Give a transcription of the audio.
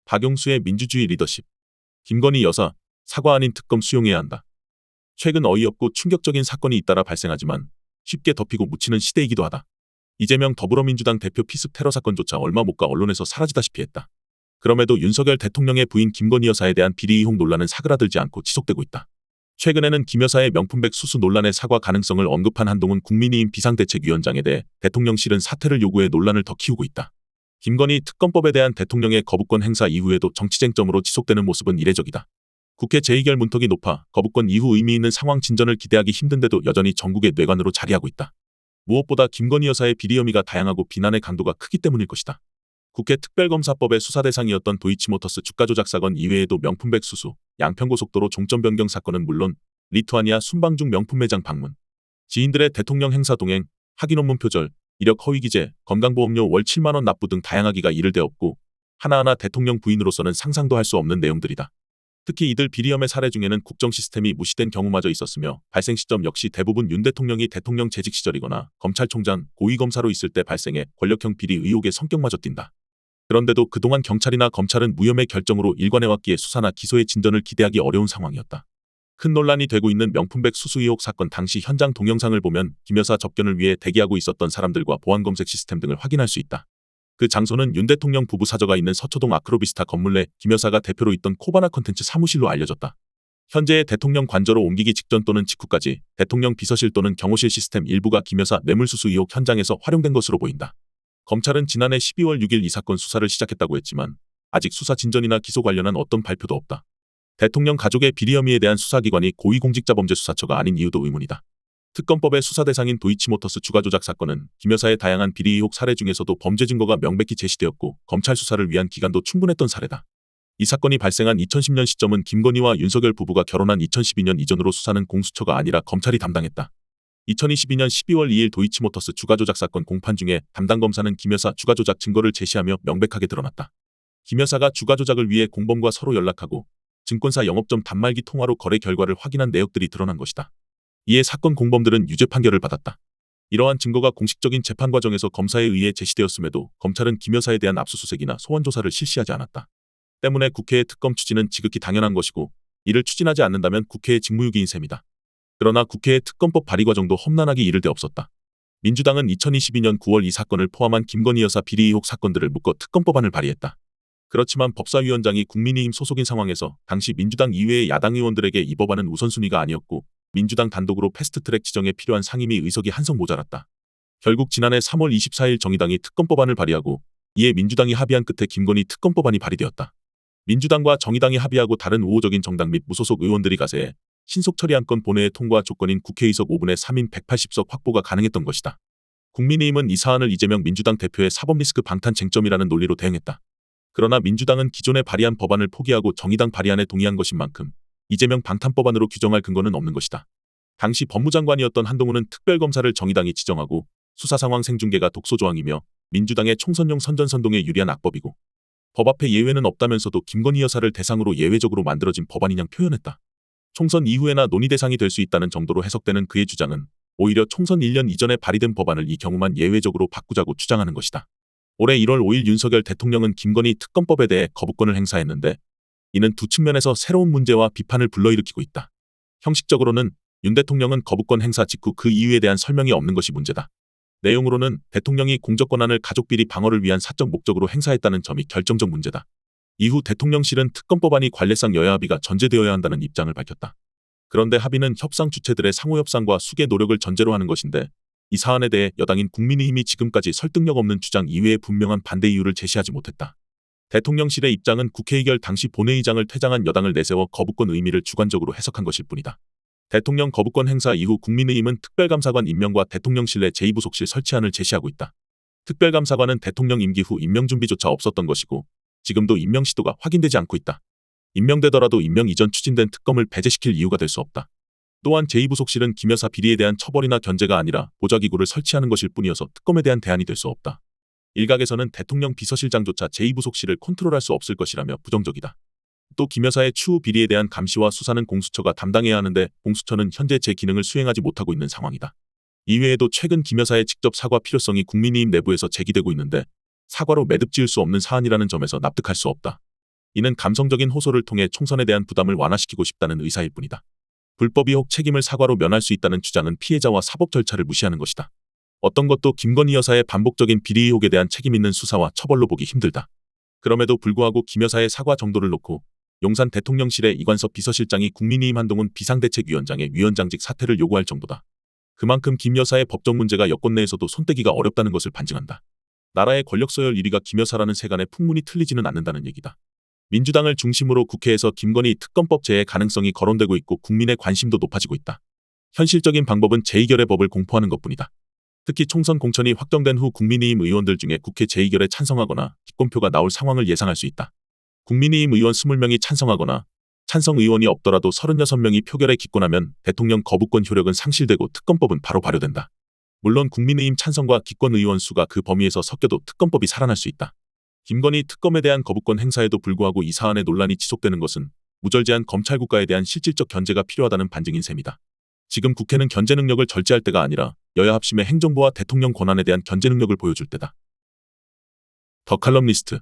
박용수의 민주주의 리더십. 김건희 여사, 사과 아닌 특검 수용해야 한다. 최근 어이없고 충격적인 사건이 잇따라 발생하지만 쉽게 덮이고 묻히는 시대이기도 하다. 이재명 더불어민주당 대표 피습 테러 사건조차 얼마 못 가 언론에서 사라지다시피 했다. 그럼에도 윤석열 대통령의 부인 김건희 여사에 대한 비리 의혹 논란은 사그라들지 않고 지속되고 있다. 최근에는 김 여사의 명품백 수수 논란의 사과 가능성을 언급한 한동훈 국민의힘 비상대책위원장에 대해 대통령실은 사퇴를 요구해 논란을 더 키우고 있다. 김건희 특검법에 대한 대통령의 거부권 행사 이후에도 정치쟁점으로 지속되는 모습은 이례적이다. 국회 제2결 문턱이 높아 거부권 이후 의미 있는 상황 진전을 기대하기 힘든데도 여전히 전국의 뇌관으로 자리하고 있다. 무엇보다 김건희 여사의 비리 혐의가 다양하고 비난의 강도가 크기 때문일 것이다. 국회 특별검사법의 수사 대상이었던 도이치모터스 주가 조작 사건 이외에도 명품백 수수, 양평고속도로 종점 변경 사건은 물론 리투아니아 순방중 명품 매장 방문, 지인들의 대통령 행사 동행, 학위 논문 표절, 이력 허위 기재, 건강보험료 월 7만 원 납부 등 다양하기가 이를 데 없고 하나하나 대통령 부인으로서는 상상도 할 수 없는 내용들이다. 특히 이들 비리 혐의 사례 중에는 국정 시스템이 무시된 경우마저 있었으며 발생 시점 역시 대부분 윤 대통령이 대통령 재직 시절이거나 검찰총장, 고위검사로 있을 때 발생해 권력형 비리 의혹의 성격마저 띈다. 그런데도 그동안 경찰이나 검찰은 무혐의 결정으로 일관해왔기에 수사나 기소의 진전을 기대하기 어려운 상황이었다. 큰 논란이 되고 있는 명품백 수수 의혹 사건 당시 현장 동영상을 보면 김 여사 접견을 위해 대기하고 있었던 사람들과 보안 검색 시스템 등을 확인할 수 있다. 그 장소는 윤 대통령 부부 사저가 있는 서초동 아크로비스타 건물 내 김 여사가 대표로 있던 코바나 컨텐츠 사무실로 알려졌다. 현재의 대통령 관저로 옮기기 직전 또는 직후까지 대통령 비서실 또는 경호실 시스템 일부가 김 여사 뇌물수수 의혹 현장에서 활용된 것으로 보인다. 검찰은 지난해 12월 6일 이 사건 수사를 시작했다고 했지만 아직 수사 진전이나 기소 관련한 어떤 발표도 없다. 대통령 가족의 비리 혐의에 대한 수사기관이 고위공직자범죄수사처가 아닌 이유도 의문이다. 특검법의 수사 대상인 도이치모터스 주가 조작 사건은 김 여사의 다양한 비리 의혹 사례 중에서도 범죄 증거가 명백히 제시되었고 검찰 수사를 위한 기간도 충분했던 사례다. 이 사건이 발생한 2010년 시점은 김건희와 윤석열 부부가 결혼한 2012년 이전으로 수사는 공수처가 아니라 검찰이 담당했다. 2022년 12월 2일 도이치모터스 주가 조작 사건 공판 중에 담당 검사는 김 여사 주가 조작 증거를 제시하며 명백하게 드러났다. 김 여사가 주가 조작을 위해 공범과 서로 연락하고 증권사 영업점 단말기 통화로 거래 결과를 확인한 내역들이 드러난 것이다. 이에 사건 공범들은 유죄 판결을 받았다. 이러한 증거가 공식적인 재판 과정에서 검사에 의해 제시되었음에도 검찰은 김 여사에 대한 압수수색이나 소환 조사를 실시하지 않았다. 때문에 국회의 특검 추진은 지극히 당연한 것이고 이를 추진하지 않는다면 국회의 직무유기인 셈이다. 그러나 국회의 특검법 발의 과정도 험난하기 이를 데 없었다. 민주당은 2022년 9월 이 사건을 포함한 김건희 여사 비리 의혹 사건들을 묶어 특검법안을 발의했다. 그렇지만 법사위원장이 국민의힘 소속인 상황에서 당시 민주당 이외의 야당 의원들에게 이 법안은 우선순위가 아니었고 민주당 단독으로 패스트트랙 지정에 필요한 상임위 의석이 한석 모자랐다. 결국 지난해 3월 24일 정의당이 특검법안을 발의하고 이에 민주당이 합의한 끝에 김건희 특검법안이 발의되었다. 민주당과 정의당이 합의하고 다른 우호적인 정당 및 무소속 의원들이 가세해 신속 처리 안건 본회의 통과 조건인 국회의석 5분의 3인 180석 확보가 가능했던 것이다. 국민의힘은 이 사안을 이재명 민주당 대표의 사법리스크 방탄 쟁점이라는 논리로 대응했다. 그러나 민주당은 기존에 발의한 법안을 포기하고 정의당 발의안에 동의한 것인 만큼 이재명 방탄법안으로 규정할 근거는 없는 것이다. 당시 법무장관이었던 한동훈은 특별검사를 정의당이 지정하고 수사 상황 생중계가 독소조항이며 민주당의 총선용 선전선동에 유리한 악법이고 법 앞에 예외는 없다면서도 김건희 여사를 대상으로 예외적으로 만들어진 법안이냐 표현했다. 총선 이후에나 논의 대상이 될 수 있다는 정도로 해석되는 그의 주장은 오히려 총선 1년 이전에 발의된 법안을 이 경우만 예외적으로 바꾸자고 주장하는 것이다. 올해 1월 5일 윤석열 대통령은 김건희 특검법에 대해 거부권을 행사했는데 이는 두 측면에서 새로운 문제와 비판을 불러일으키고 있다. 형식적으로는 윤 대통령은 거부권 행사 직후 그 이유에 대한 설명이 없는 것이 문제다. 내용으로는 대통령이 공적 권한을 가족비리 방어를 위한 사적 목적으로 행사했다는 점이 결정적 문제다. 이후 대통령실은 특검법안이 관례상 여야 합의가 전제되어야 한다는 입장을 밝혔다. 그런데 합의는 협상 주체들의 상호협상과 수계 노력을 전제로 하는 것인데 이 사안에 대해 여당인 국민의힘이 지금까지 설득력 없는 주장 이외에 분명한 반대 이유를 제시하지 못했다. 대통령실의 입장은 국회의결 당시 본회의장을 퇴장한 여당을 내세워 거부권 의미를 주관적으로 해석한 것일 뿐이다. 대통령 거부권 행사 이후 국민의힘은 특별감사관 임명과 대통령실 내 제2부속실 설치안을 제시하고 있다. 특별감사관은 대통령 임기 후 임명 준비조차 없었던 것이고 지금도 임명 시도가 확인되지 않고 있다. 임명되더라도 임명 이전 추진된 특검을 배제시킬 이유가 될 수 없다. 또한 제2부속실은 김 여사 비리에 대한 처벌이나 견제가 아니라 보좌기구를 설치하는 것일 뿐이어서 특검에 대한 대안이 될 수 없다. 일각에서는 대통령 비서실장조차 제2부속실을 컨트롤할 수 없을 것이라며 부정적이다. 또 김 여사의 추후 비리에 대한 감시와 수사는 공수처가 담당해야 하는데 공수처는 현재 제 기능을 수행하지 못하고 있는 상황이다. 이외에도 최근 김 여사의 직접 사과 필요성이 국민의힘 내부에서 제기되고 있는데 사과로 매듭 지을 수 없는 사안이라는 점에서 납득할 수 없다. 이는 감성적인 호소를 통해 총선에 대한 부담을 완화시키고 싶다는 의사일 뿐이다. 불법 의혹 책임을 사과로 면할 수 있다는 주장은 피해자와 사법 절차를 무시하는 것이다. 어떤 것도 김건희 여사의 반복적인 비리 의혹에 대한 책임 있는 수사와 처벌로 보기 힘들다. 그럼에도 불구하고 김 여사의 사과 정도를 놓고 용산 대통령실의 이관섭 비서실장이 국민의힘 한동훈 비상대책위원장의 위원장직 사퇴를 요구할 정도다. 그만큼 김 여사의 법적 문제가 여권 내에서도 손떼기가 어렵다는 것을 반증한다. 나라의 권력 서열 1위가 김 여사라는 세간의 풍문이 틀리지는 않는다는 얘기다. 민주당을 중심으로 국회에서 김건희 특검법 제외 가능성이 거론되고 있고 국민의 관심도 높아지고 있다. 현실적인 방법은 제2결의 법을 공포하는 것뿐이다. 특히 총선 공천이 확정된 후 국민의힘 의원들 중에 국회 제2결에 찬성하거나 기권표가 나올 상황을 예상할 수 있다. 국민의힘 의원 20명이 찬성하거나 찬성 의원이 없더라도 36명이 표결에 기권하면 대통령 거부권 효력은 상실되고 특검법은 바로 발효된다. 물론 국민의힘 찬성과 기권 의원 수가 그 범위에서 섞여도 특검법이 살아날 수 있다. 김건희 특검에 대한 거부권 행사에도 불구하고 이 사안의 논란이 지속되는 것은 무절제한 검찰 국가에 대한 실질적 견제가 필요하다는 반증인 셈이다. 지금 국회는 견제 능력을 절제할 때가 아니라 여야 합심의 행정부와 대통령 권한에 대한 견제 능력을 보여줄 때다. 더 칼럼니스트